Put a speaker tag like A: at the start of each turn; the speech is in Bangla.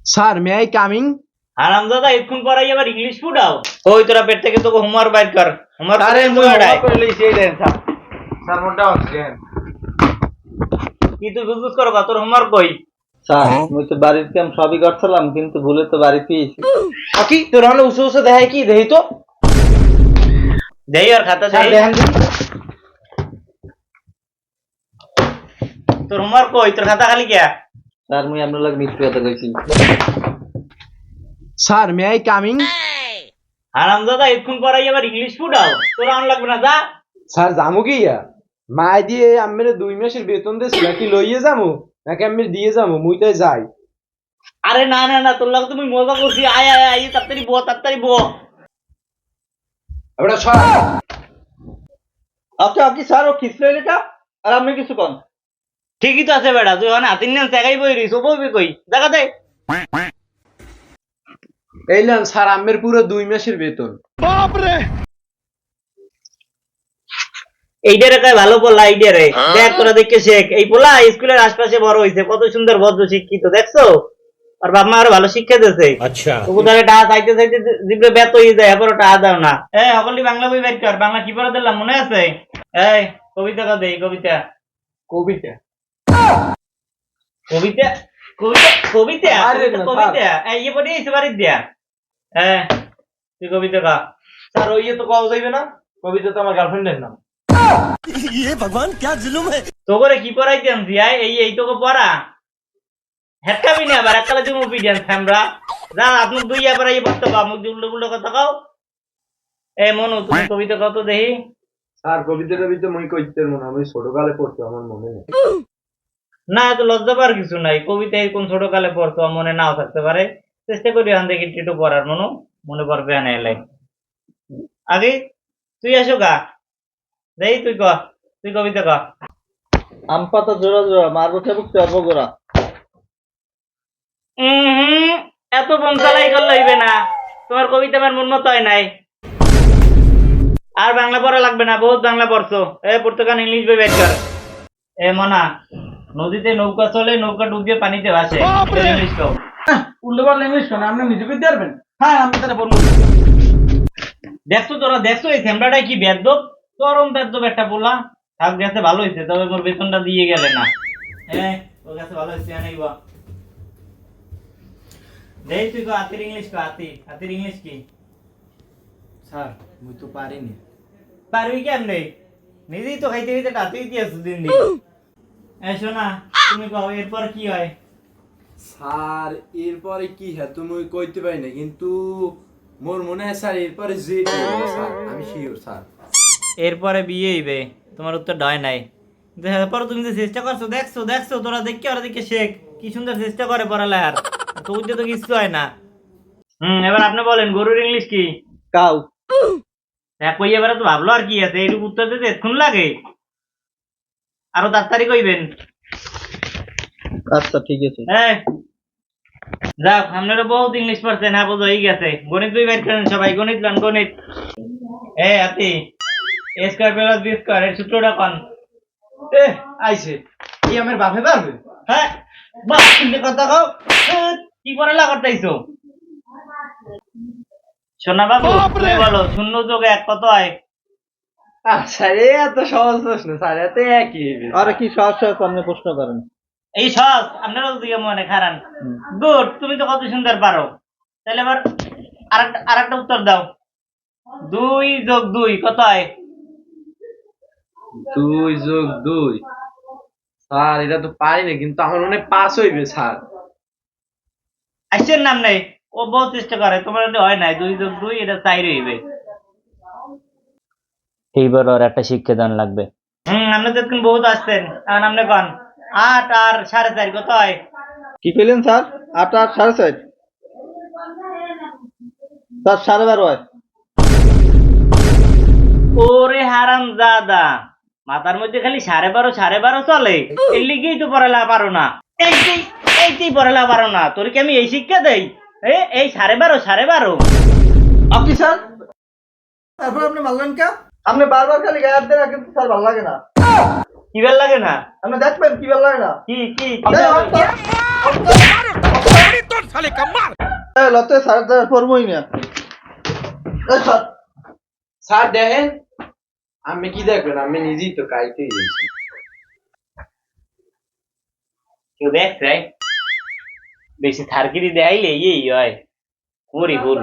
A: Sir may I coming?
B: হারামজাদা এক্ষুন পড়াই আবার ইংলিশ ফুটাও। ওই তোরা পেট থেকে তোকে হোমওয়ার্ক বাইর কর। হোমওয়ার্ক
A: আরে
B: করে
A: মুই
B: পড়াই।
A: করে লইছি এই দেন স্যার। স্যার মোটা আছেন।
B: কি তুই বুঝবুঝ করো তোর হোমওয়ার্ক কই?
C: স্যার মুই তো বাড়িতে কাম সবই করছিলাম কিন্তু ভুলে তো বাড়িতে
A: কি তোর হলে উসে উসে দেখাই কি দেই তো?
B: দেই আর খাতা
A: স্যার
B: দেই।
A: দেখেন
B: তোর হোমওয়ার্ক কই? তোর খাতা খালি কে?
C: স্যার মুই আপনার লাগে মিথ্যে কথা কইছি।
A: Sir may I coming?
B: হারামজাদা এক্ষুন পড়াই আবার ইংলিশ ফুটাও। তোর আন লাগবে না যা।
A: স্যার জামু কি ইয়া? মাই দিয়ে আমের 2 মাসের বেতন দিছিল কি লইয়ে যামু নাকি আমি দিয়ে যামু মুই তাই যাই।
B: আরে না না না তোর লাগে তুমি মজা করছি। আয় আয় আয় তাড়াতাড়ি বো।
A: ওটা সর।
C: আচ্ছা আপনি স্যার ও খিসলে এটা আর আপনি কিছু কোন?
B: ঠিকই তো আছে বেটা, তুই ওখানে হাতির নেন জায়গায় বই রইছ, বইবি কই? জায়গা দে।
A: এই নেন স্যার আমের পুরো 2 মাসের বেতন।
B: এইটারে কয় ভালো পোলা এইটারে। দেখ তোরা দেখে শেখ। এই পোলা স্কুলের আশপাশে বড় হইছে, কত সুন্দর ভদ্র শিক্ষিত দেখছো? আর বাপ মা আরো ভালো শিক্ষা দিয়েছে।
D: আচ্ছা
B: তবু তাহলে টাকা চাইতে চাইতে জিবরে ব্যত হয়ে যায়, এরপরও টাকা দাও না। সকলই বাংলা বই বের কর। বাংলা কি পড়া দিলাম মনে আছে? এই কবিতা কা দেই কবিতা।
A: কবিতা
B: কবিতা কবিতা কবিতা
A: আরে না,
B: কবিতা ইয়ে পড়ে এসে বাড়ি দিয়া। তুই কবিতা কা।
A: স্যার ওই তো কল যাইবে না, কবিতা তো আমার গার্লফ্রেন্ডের নাম।
B: তো করে কি পড়াইতে আনছি? এই তোকে পড়া হেটকাবি না আবার এককালে জমু পিডিয়ান আমরা যা আপনার দুই আবার এই পড়তে পাও মুখ উল্টো উল্টো কথা কও। মনু তুমি কবিতা কত দেখি।
A: স্যার কবিতাটা ভিতরে মই কইতে মনে আমি ছোটকালে পড়তো আমার মনে নেই।
B: না এত লজ্জা পাওয়ার কিছু নাই, কবিতা কোন ছোটকালে পড়তো মনে নাও থাকতে পারে। চেষ্টা করি আন দেখি একটু পড়ার মনে পড়বে না এলাই। আগে তুই আসো গা দেই, তুই কবিতা ক।
C: আম পাতা জোড়া জোড়া মারবো চাবুক চর্ব গোড়া।
B: এত বংশালাই করলে হইবে না, তোমার কবিতা আমার মন মতো হয় নাই। আর বাংলা পড়া লাগবে না, বহুত বাংলা পড়ছো। পড়তো কান ইংলিশ বই বের কর। মনা, নদীতে নৌকা চলে, নৌকা ডুব দিয়ে পানিতে ভাসে। ইংলিশ কও।
A: উল্টো পাল্টা ইংলিশ কেন আপনি নিজে কইতে পারবেন? হ্যাঁ আমি তাহলে বলবো।
B: তোরা দেখছো এই থ্যামড়াটা কি বেদ্যপ? চরম বেদ্যপ একটা বললা। থাক গেছে ভালো হয়েছে, তবে মোর বেতনটা দিয়ে গেলে না। ওর কাছে ভালো হয়েছে আনাইবা। দেই তুই কো হাতির ইংলিশ কো। হাতির ইংলিশ কি?
A: স্যার মুই তো পারিনি।
B: পারবি কেমনে? নিজেই তো খাইতে খাইতে হাতির দিয়েছ দিন দিন। শোনা তুমি কও এরপর কি হয়?
E: স্যার এরপরে কি হ্যাঁ তুমি কইতে পারি না কিন্তু মোর মনে হয় স্যার এরপরে যে স্যার আমি শিওর স্যার
B: এরপরে বিয়ে হইবে। তোমার উত্তর হয় নাই। এরপর তুমি যে চেষ্টা করছো দেখছো তোরা দেখে ওরা দেখে শেখ কি সুন্দর চেষ্টা করে পড়ালেখার। তো উদ্যোগ তো কিছু হয় না। এবার আপনি বলেন গরুর ইংলিশ কি?
C: কাউ।
B: কই এবারে তো ভাবলো আর কি আছে, এইটুকু উত্তর দিতে এক্ষুন লাগে? আরো তাড়াতাড়ি কইবেন।
C: আচ্ছা ঠিক আছে।
B: যাক আপনারা বহুত ইংলিশ পড়ছেন, হ্যাঁ বোঝো হয়ে গেছে। গণিত বই বের করেন সবাই, গণিত লন গণিত। হাতি এ স্কয়ার প্লাস বি স্কয়ার এর সূত্রটা কোন?
A: আইছে কি আমার বাপে পারবে?
B: হ্যাঁ বাস কিন্তু কথা কও। কি পড়ালা করতেইছো? সোনা বাবু তুমি বলো 0 যোগ 1 কত হয়?
A: স্যার এত সহজ প্রশ্ন স্যার, এত একই।
C: আরে কি সহজ সহজ আপনি প্রশ্ন করেন।
B: এই সহজ আপনারাও দিকে মনে খারান। গুড, তুমি তো কত সুন্দর পারো। তাহলে এবার আরেকটা উত্তর দাও। 2 যোগ 2 কত হয়?
A: 2 যোগ 2 স্যার এটা তো পারি না কিন্তু আমার মনে হয় 5 হইবে স্যার।
B: আসছেন নাম নেই, ও বহুত চেষ্টা করে, তোমার হয় নাই। 2 যোগ 2 এটা 4 হইবে। এইবার আর একটা শিক্ষা দান লাগবে। আপনি তো বহুত আসছেন, এখন আপনি কন 8 আর 4.5 কত হয়?
C: কি পেলেন স্যার? 8 আর 7.5 স্যার 12.5 হয়।
B: ওরে হারামজাদা, মাথার মধ্যে খালি 12.5 চলে। এর লিগেই তো পড়ালেখা পারো না। এইটাই পড়ালেখা পারো না। তোর কি আমি এই শিক্ষা দেই? এই 12.5
C: আপনি স্যার তারপর আপনি মারলেন কে? আপনি বারবার খালি গায়ে হাত দেন কিন্তু স্যার ভালো লাগে না।
B: কি ভাল লাগে না?
C: আপনি দেখবেন কি ভালো লাগে না।
B: কি
C: আপনি লতে স্যার দ্বারা পড়বই না স্যার
A: স্যার দেখেন আমি কি দেখবেন আমি নিজেই তো কাইতে গেছি
B: কেউ দেখছে বেশি থারকিরি দেখাইলে এই হয় করি ভুল